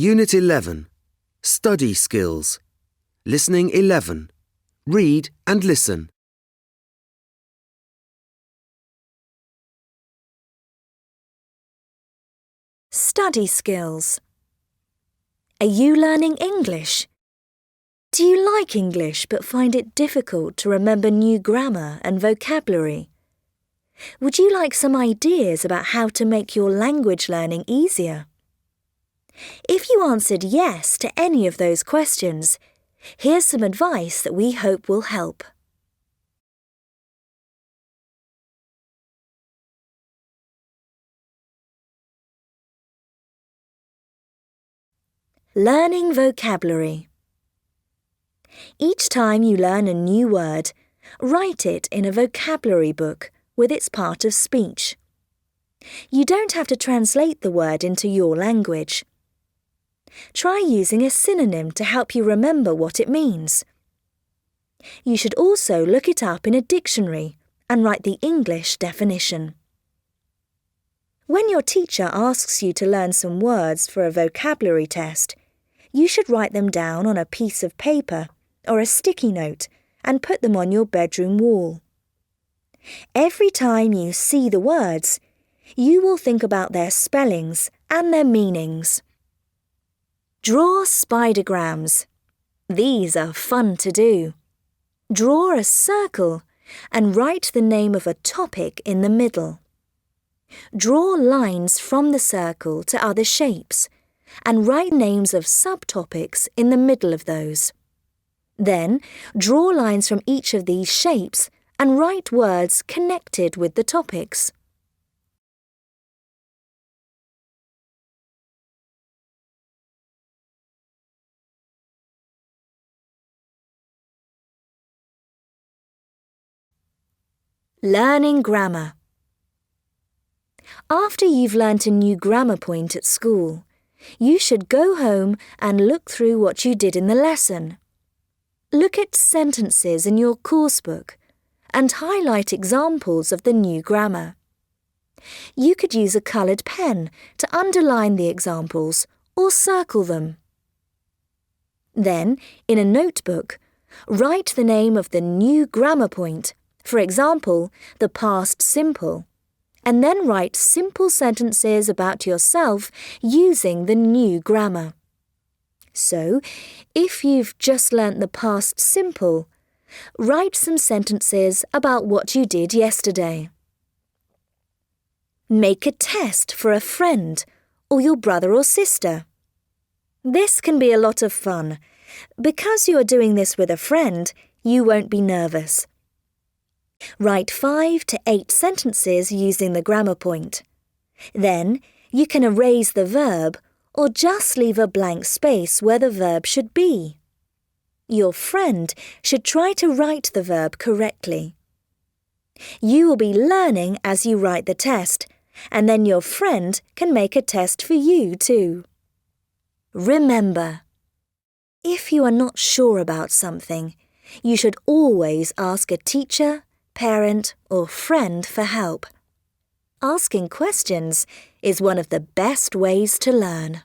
Unit 11. Study Skills. Listening 11. Read and listen. Study skills. Are you learning English? Do you like English but find it difficult to remember new grammar and vocabulary? Would you like some ideas about how to make your language learning easier? If you answered yes to any of those questions, here's some advice that we hope will help. Learning vocabulary. Each time you learn a new word, write it in a vocabulary book with its part of speech. You don't have to translate the word into your language. Try using a synonym to help you remember what it means. You should also look it up in a dictionary and write the English definition. When your teacher asks you to learn some words for a vocabulary test, you should write them down on a piece of paper or a sticky note and put them on your bedroom wall. Every time you see the words, you will think about their spellings and their meanings. Draw spidergrams. These are fun to do. Draw a circle and write the name of a topic in the middle. Draw lines from the circle to other shapes and write names of subtopics in the middle of those. Then, draw lines from each of these shapes and write words connected with the topics. Learning grammar. After you've learnt a new grammar point at school, you should go home and look through what you did in the lesson. Look at sentences in your course book and highlight examples of the new grammar. You could use a coloured pen to underline the examples or circle them. Then, in a notebook, write the name of the new grammar point, for example, the past simple, and then write simple sentences about yourself using the new grammar. So, if you've just learnt the past simple, write some sentences about what you did yesterday. Make a test for a friend or your brother or sister. This can be a lot of fun. Because you are doing this with a friend, you won't be nervous. Write 5 to 8 sentences using the grammar point. Then, you can erase the verb or just leave a blank space where the verb should be. Your friend should try to write the verb correctly. You will be learning as you write the test, and then your friend can make a test for you too. Remember, if you are not sure about something, you should always ask a teacher, parent or friend for help. Asking questions is one of the best ways to learn.